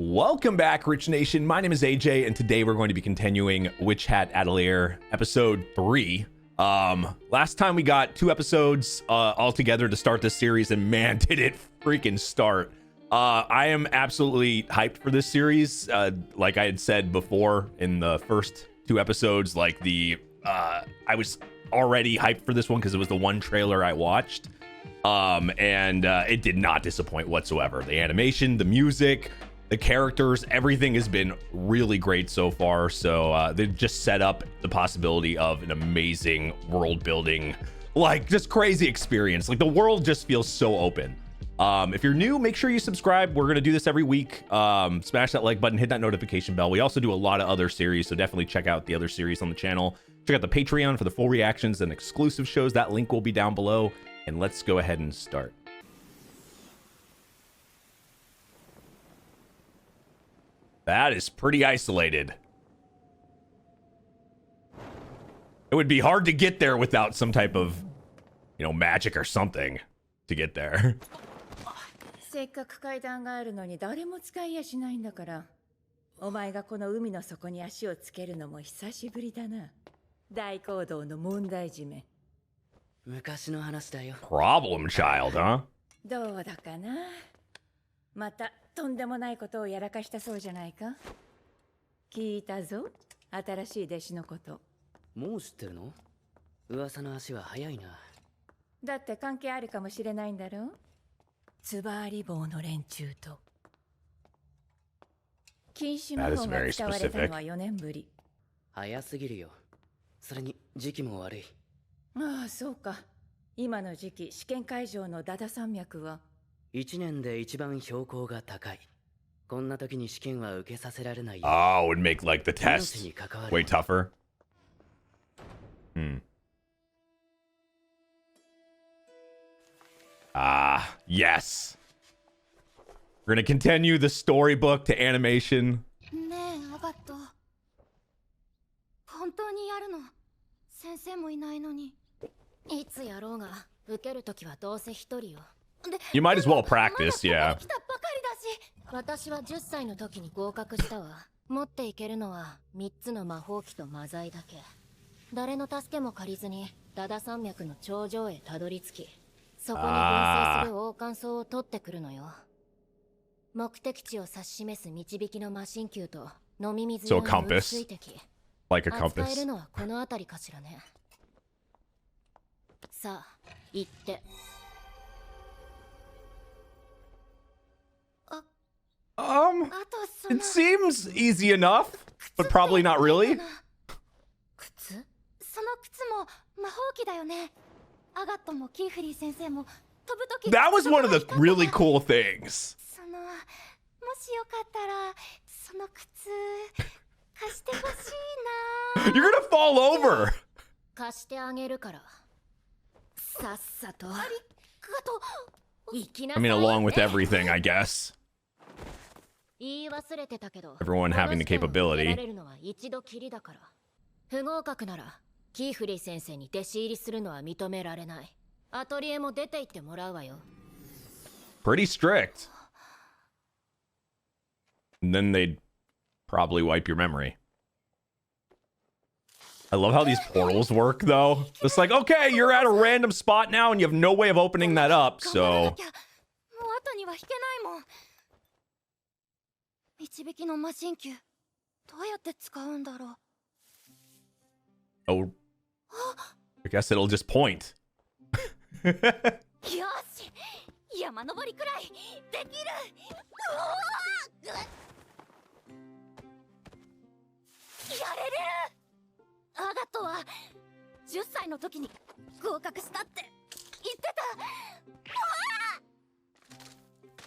Welcome back, Rich Nation. My name is AJ, and today we're going to be continuing Witch Hat Atelier episode 3. Last time we got 2 episodes all together to start this series, and man, did it freaking start. I am absolutely hyped for this series. Like I had said before in the first 2 episodes, like I was already hyped for this one because it was the one trailer I watched. And it did not disappoint whatsoever. The animation, the music, the characters, everything has been really great so far. So they've just set up the possibility of an amazing world building, like just crazy experience. Like the world just feels so open. If you're new, make sure you subscribe. We're going to do this every week. Smash that like button, hit that notification bell. We also do a lot of other series, so definitely check out the other series on the channel. Check out the Patreon for the full reactions and exclusive shows. That link will be down below. And let's go ahead and start. That is pretty isolated. It would be hard to get there without some type of, magic or something to get there. せっかく階段があるのに誰も使いやしないんだから。お前がこの海の底に足をつけるのも久しぶりだな。大行動の問題児め。昔の話だよ。Problem child, huh? どうだかな。またとんでもないことをやらかしたそうじゃないか。聞いたぞ。新しい弟子のこと。もう知ってるの？噂の足は早いな。だって関係あるかもしれないんだろう。つばり棒の連中と。禁止魔法が使われたのは4年ぶり。早すぎるよ。それに時期も悪い。ああ、そうか。今の時期、試験会場のダダ山脈は1年で一番標高が高い。こんな時に試験は受けさせられないよ。Oh, it would make like the test way tougher. Yes. We're gonna continue the storybook to animation. ねえ、アガット。本当にやるの？先生もいないのに。いつやろうが、受けるときはどうせ一人よ。You might as well practice, yeah. 私は10歳の時に合格したわ。持っていけるのは3つの魔法機と魔材だけ。誰の助けも借りずにダダ山脈の頂上へたどり着き、そこに分生する王冠草を取ってくるのよ。目的地を指し示す導きの魔神球と飲み水用の水水滴。Like a compass. 扱えるのはこの辺りかしらね。さあ、行って。It seems easy enough, but probably not really. 靴？その靴も魔法機だよね。アガットもキーフリー先生も飛ぶ時。That was one of the really cool things. もしよかったらその靴貸してほしいな。You're gonna fall over. 貸してあげるから。さっさと。ありがとう。行きなさい。I mean, along with everything, I guess. 言い忘れてたけど。Everyone having the capability. やれるのは一度きりだから。不合格ならキーフリー先生に弟子入りするのは認められない。アトリエも出て行ってもらうわよ。Pretty strict. And then they'd probably wipe your memory. I love how these portals work, though. It's like, okay, you're at a random spot now, and you have no way of opening that up, so... 導きの魔神球、どうやって使うんだろう。Oh, I guess it'll just point. よし、山登りくらいできる。やれる。アガットは10歳の時に合格したって言って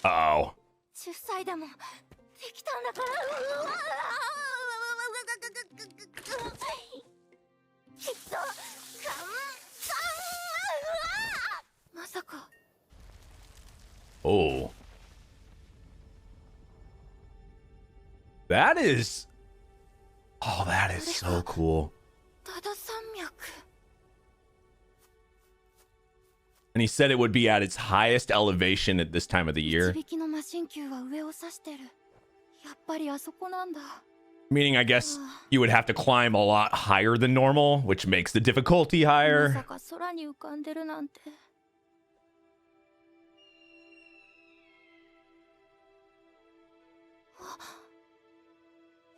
た。Uh-oh. 10歳でもできたんだから。きっとまさか。Oh. That is... Oh, that is so cool. ダダ山脈。And he said it would be at its highest elevation at this time of the year. 導きの魔神球は上を指してる。やっぱりあそこなんだ。 Meaning, I guess you would have to climb a lot higher than normal, which makes the difficulty ま higher. さか空に浮かんでるなんて。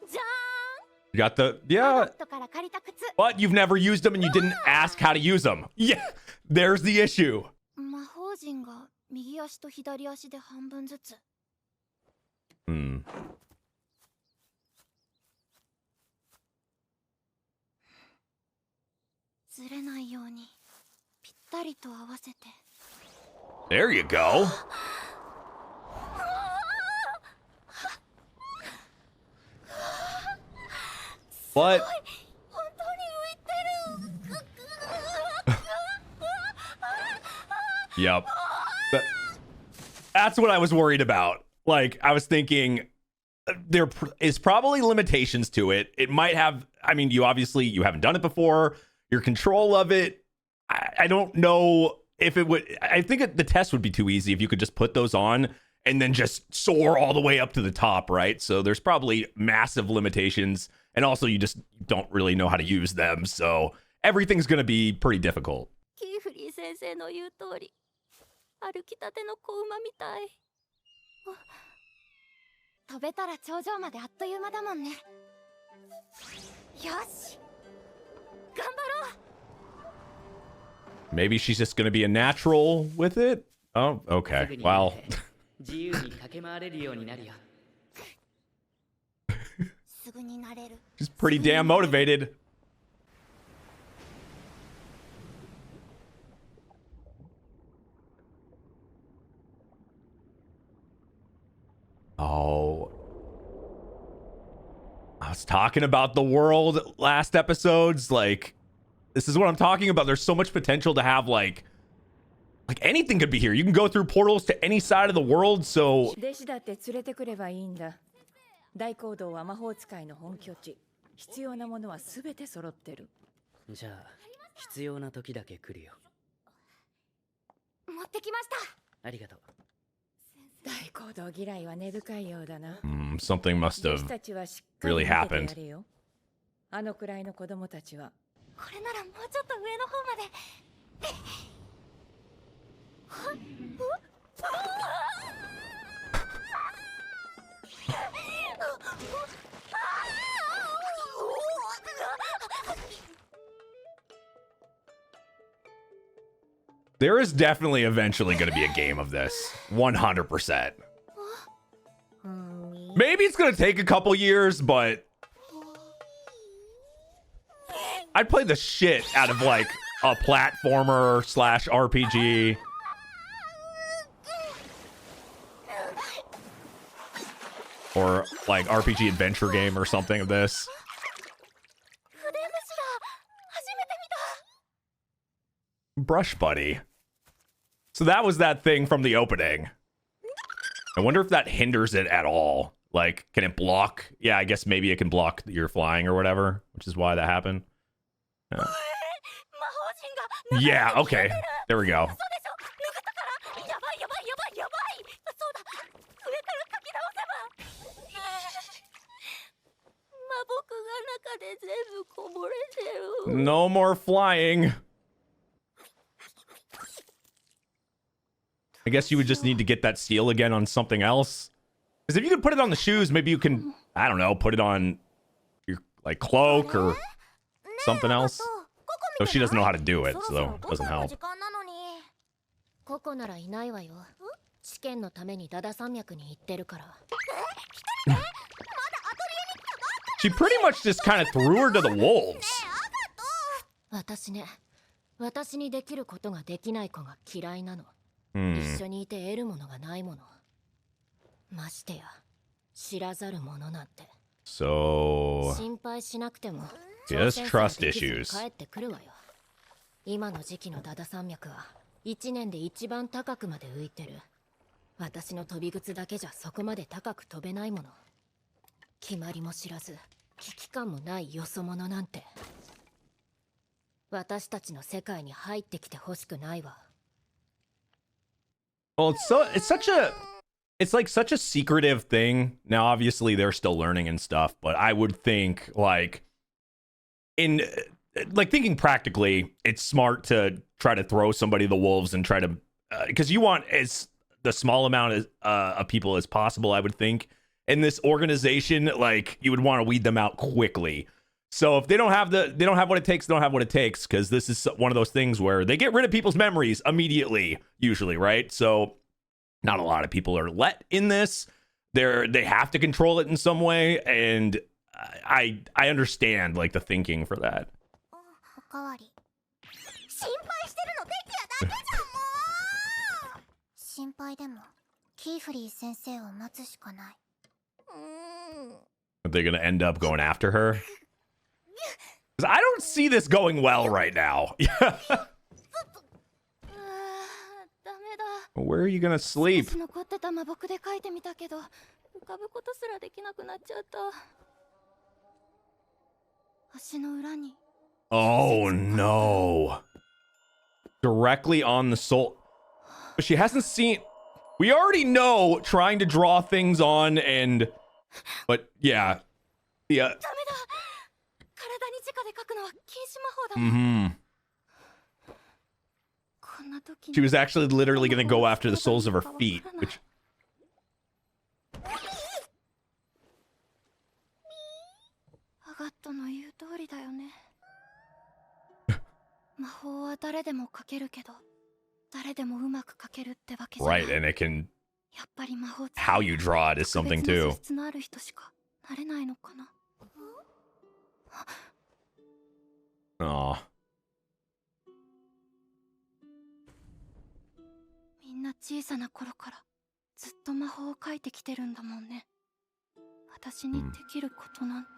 じゃ You got the ーん。 yeah, 人から借りた靴。 but you've never used them and you didn't ask how to use them. Yeah, there's the issue. 魔法陣が右足と左足で半分ずつ。 Hmm. ずれないようにぴったりと合わせて。 There you go. But 本当に浮いてる。 yep. That's what I was worried about. Like, I was thinking there is probably limitations to it. It might have, I mean, you haven't done it before. Your control of it, I don't know if it would, I think the test would be too easy if you could just put those on and then just soar all the way up to the top, right? So there's probably massive limitations. And also you just don't really know how to use them. So everything's going to be pretty difficult. キーフリー先生の言う通り、歩きたての子馬みたい。飛べたら頂上まであっという間だもんね。よし、頑張ろう。 Maybe she's just going to be a natural with it? Oh, okay. Well, 自由に駆け回れるようになるよ。すぐになれる。 she's pretty damn motivated. Oh. I was talking about the world last episodes. Like, this is what I'm talking about. There's so much potential to have, like anything could be here. You can go through portals to any side of the world, so... 弟子だって連れてくればいいんだ。大講堂は魔法使いの本拠地。必要なものはすべて揃ってる。じゃあ必要な時だけ来るよ。持ってきました。ありがとう。大講堂嫌いは根深いようだな。 something must 弟 have 子たちはしっかり really 見てて happened. やれよ。あのくらいの子供たちは。これならもうちょっと上の方まで。 There is definitely eventually going to be a game of this. 100%. Maybe it's going to take a couple years, but I'd play the shit out of like a platformer / RPG. Or like RPG adventure game or something of this. 筆虫だ。初めて見た。 Brush buddy. So that was that thing from the opening. I wonder if that hinders it at all. Like, can it block? Yeah, I guess maybe it can block your flying or whatever, which is why that happened. Yeah, 魔法陣が。 yeah, okay. There we go. そうでしょ。拭ったから。やばいやばいやばいやばい。そうだ。上から書き直せば。魔僕が中で全部こぼれてる。 No more flying. I guess you would just need to get that seal again on something else. Because if you could put it on the shoes, maybe you can, I don't know, put it on your like cloak or something else. Though she doesn't know how to do it, so it doesn't help. ココならいないわよ。試験のためにダダ山脈に行ってるから。 She pretty much just kind of threw her to the wolves. 私にできることができない子が嫌いなの。一緒にいて得るものがないもの。ましてや知らざるものなんて。So 心配しなくても just trust issues. 帰ってくるわよ。今の時期のダダ山脈は1年で一番高くまで浮いてる。私の飛び靴だけじゃそこまで高く飛べないもの。決まりも知らず危機感もないよそ者なんて。私たちの世界に入ってきてほしくないわ。Well, it's such a it's like such a secretive thing. Now, obviously, they're still learning and stuff, but I would think like thinking practically, it's smart to try to throw somebody to the wolves and try to because you want as the small amount of people as possible. I would think in this organization, like you would want to weed them out quickly. So if they don't have what it takes, they don't have what it takes, because this is one of those things where they get rid of people's memories immediately, usually, right? So not a lot of people are let in this. They have to control it in some way, and I understand like the thinking for that. おかわり心配してるのテキヤだけじゃんもう心配でもキーフリー先生を待つしかない Are they gonna end up going after her? Because I don't see this going well right now. ダメだ Where are you gonna sleep? 私残ってた魔木で書いてみたけど浮かぶことすらできなくなっちゃった足の裏に Oh no. Directly on the soul. But she hasn't seen. We already know trying to draw things on and. But yeah. Yeah. ダメだ体に直で書くのは禁止魔法だ Mm-hmm. こんな時に She was actually literally gonna go after the soles of her feet, which. アガットの言う通りだよね魔法は誰でも書けるけど誰でもうまく書けるってわけじゃない Right, and it can. やっぱり魔法 How you draw it is something 特別な too. 素質のある人しかなれないのかな Aw. みんな小さな頃からずっと魔法を書いてきてるんだもんね私にできることなんて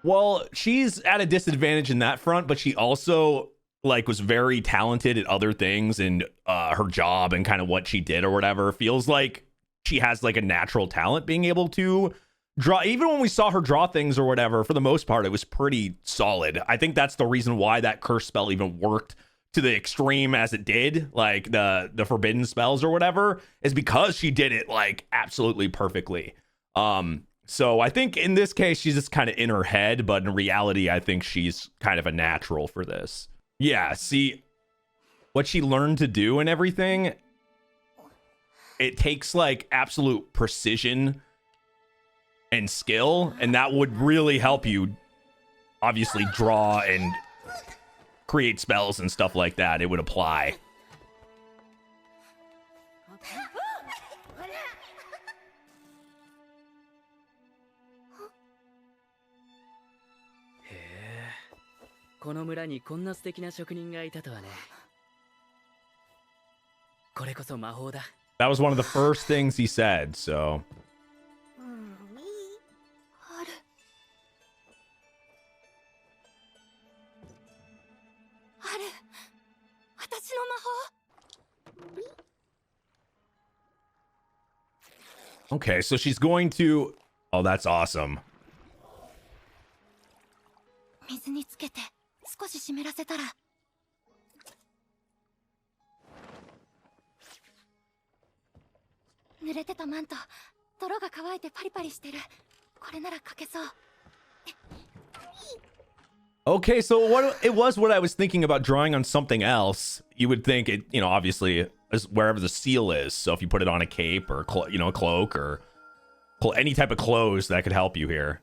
Well, she's at a disadvantage in that front, but she also like was very talented at other things, and her job and kind of what she did or whatever feels like she has like a natural talent being able to draw. Even when we saw her draw things or whatever, for the most part, it was pretty solid. I think that's the reason why that curse spell even worked to the extreme as it did, like the forbidden spells or whatever, is because she did it like absolutely perfectly. So I think in this case, she's just kind of in her head, but in reality, I think she's kind of a natural for this. Yeah, see, what she learned to do and everything, it takes like absolute precision and skill, and that would really help you obviously draw and create spells and stuff like that. It would apply. He, この村にこんな素敵な職人がいたとはね。これこそ魔法だ。That was one of the first things he said, so. あるある私の魔法 Okay, so she's going to. Oh, that's awesome. 水につけて少し湿らせたら濡れてたマント泥が乾いてパリパリしてるこれなら書けそう Okay, so what it was what I was thinking about drawing on something else. You would think it, obviously is wherever the seal is. So if you put it on a cape or a cloak or any type of clothes that could help you here.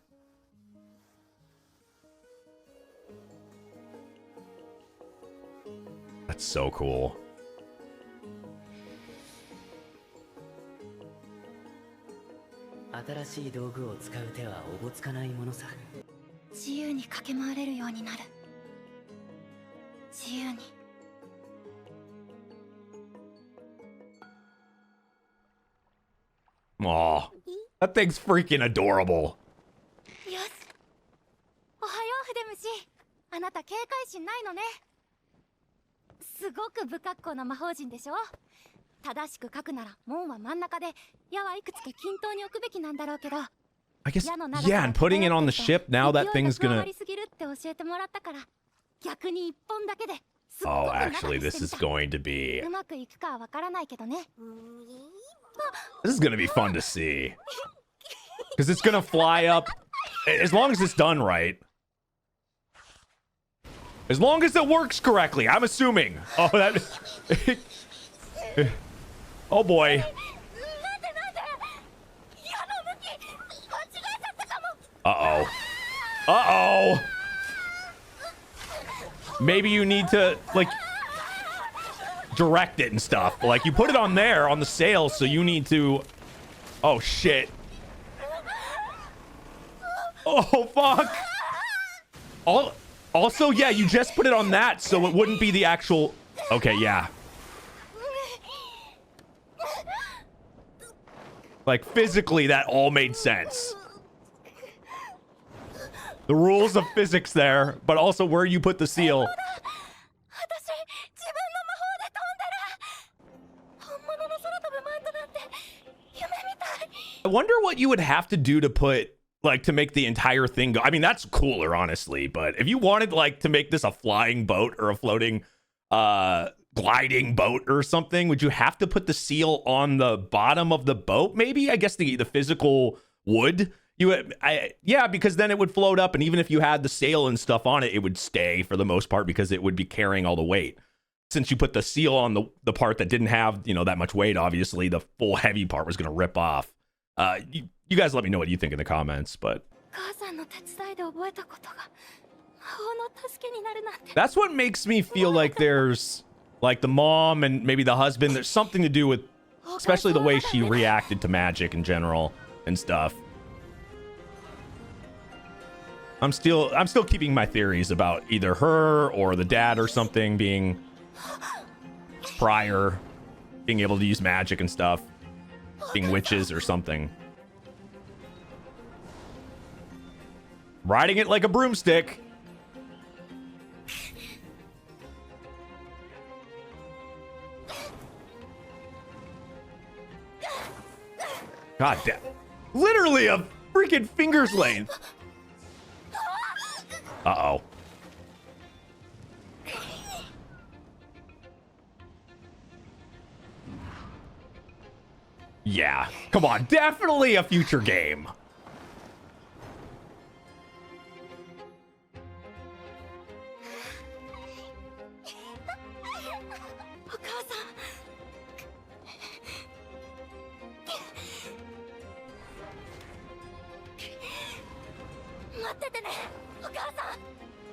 That's so cool. 新しい道具を使う手はおぼつかないものさ。自由に駆け回れるようになる自由に Aw, that thing's freaking adorable. よしおはよう筆虫あなた警戒心ないのねすごく不格好な魔法陣でしょ正しく書くなら門は真ん中で矢はいくつか均等に置くべきなんだろうけど I guess, yeah, and putting it on the ship, now that thing's gonna... Oh, actually, this is going to be... This is gonna be fun to see. Because it's gonna fly up. As long as it's done right. As long as it works correctly, I'm assuming. Oh, that. Oh boy. Uh-oh. Uh-oh. Maybe you need to, like, direct it and stuff. Like, you put it on there, on the sail, so you need to... Oh, shit. Oh, fuck. Also, yeah, you just put it on that, so it wouldn't be the actual... Okay, yeah. Like, physically, that all made sense. The rules of physics there, but also where you put the seal. I wonder what you would have to do to put, like, to make the entire thing go. I mean, that's cooler, honestly, but if you wanted, like, to make this a flying boat or a floating, gliding boat or something, would you have to put the seal on the bottom of the boat? Maybe, I guess the physical wood. Yeah, because then it would float up, and even if you had the sail and stuff on it, it would stay for the most part because it would be carrying all the weight. Since you put the seal on the part that didn't have, you know, that much weight, obviously the full heavy part was going to rip off. You guys let me know what you think in the comments, but that's what makes me feel like there's, like, the mom and maybe the husband, there's something to do with, especially the way she reacted to magic in general and stuff. I'm still keeping my theories about either her or the dad or something being prior, being able to use magic and stuff, being witches or something. Riding it like a broomstick. God damn. Literally a freaking finger's length. Uh-oh. Yeah. Come on. Definitely a future game.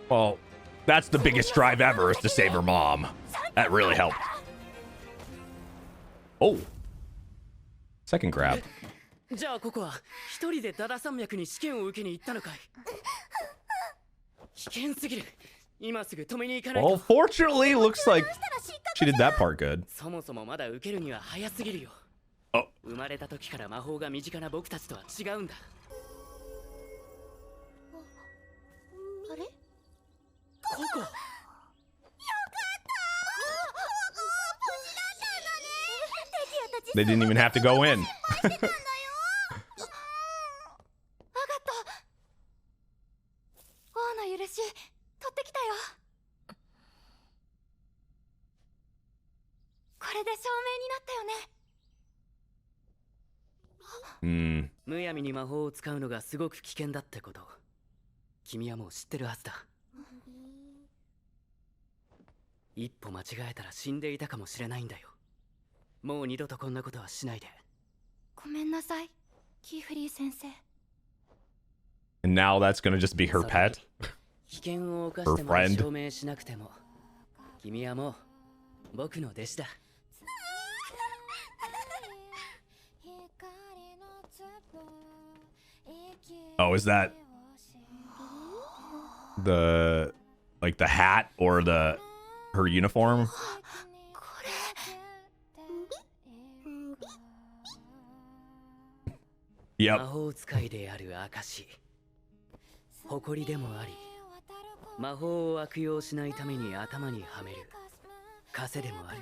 Well, that's the biggest drive ever, is to save her mom. That really helped. Oh. Second grab. じゃあここは一人でダダ山脈に試験を受けに行ったのかい。危険すぎる。今すぐ止めに行かないと。Well, fortunately, looks like she did that part good. そもそもまだ受けるには早すぎるよ。生まれた時から魔法が身近な僕たちとは違うんだ。あれ？ ココ。 They didn't even have to go in. 王の許し取ってきたよ。これで証明になったよね。むやみに魔法を使うのがすごく危険だってこと、君はもう知ってるはずだ。一歩間違えたら死んでいたかもしれないんだよ。もう二度とこんなことはしないで。ごめんなさい、キーフリー先生。 And now that's gonna just be her pet. 危険を冒しても証明しなくても、君はもう僕の弟子だ。 Oh, is that the, like, the hat or her uniform? Yep. 魔法使いである証、誇りでもあり、魔法を悪用しないために頭にはめる枷でもある。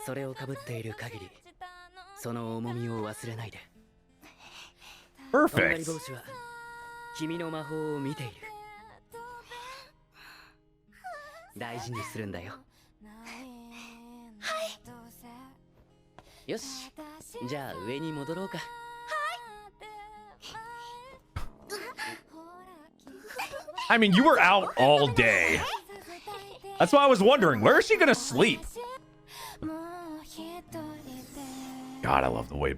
それをかぶっている限り、その重みを忘れないで。とんがり Perfect. 帽子は君の魔法を見ている。大事にするんだよ。よし、じゃあ上に戻ろうか。I mean, you were out all day. That's why I was wondering, where is she gonna sleep? God, I love the way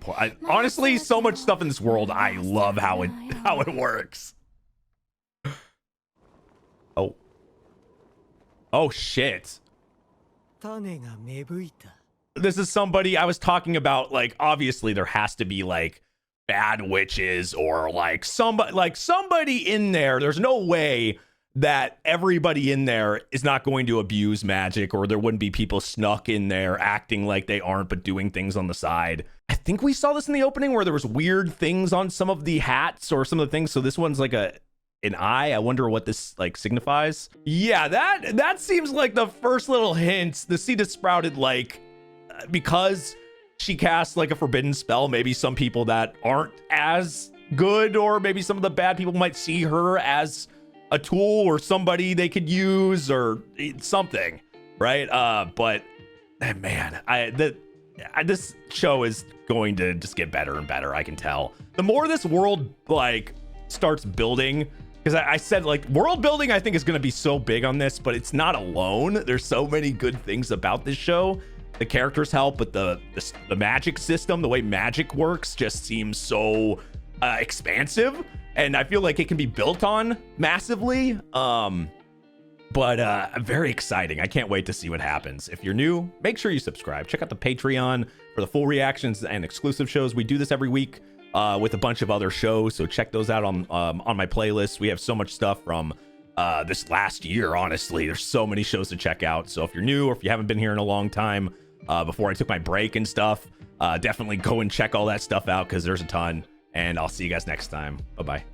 honestly, so much stuff in this world. I love how it works. Oh. Oh shit. This is somebody I was talking about. Like, obviously there has to be like bad witches or like somebody in there. There's no way that everybody in there is not going to abuse magic, or there wouldn't be people snuck in there acting like they aren't but doing things on the side. I think we saw this in the opening where there was weird things on some of the hats or some of the things. So this one's like an eye. I wonder what this like signifies. Yeah, that seems like the first little hints. The seed has sprouted, like, because she casts like a forbidden spell. Maybe some people that aren't as good, or maybe some of the bad people might see her as a tool or somebody they could use or something, right? But man, this show is going to just get better and better. I can tell. The more this world like starts building, because I said like world building I think is going to be so big on this, but it's not alone. There's so many good things about this show. The characters help, but the magic system, the way magic works, just seems so expansive, and I feel like it can be built on massively. But very exciting. I can't wait to see what happens. If you're new, make sure you subscribe. Check out the Patreon for the full reactions and exclusive shows. We do this every week with a bunch of other shows, so check those out on my playlist. We have so much stuff from this last year. Honestly, there's so many shows to check out. So if you're new, or if you haven't been here in a long time, before I took my break and stuff, definitely go and check all that stuff out, because there's a ton. And I'll see you guys next time. Bye-bye.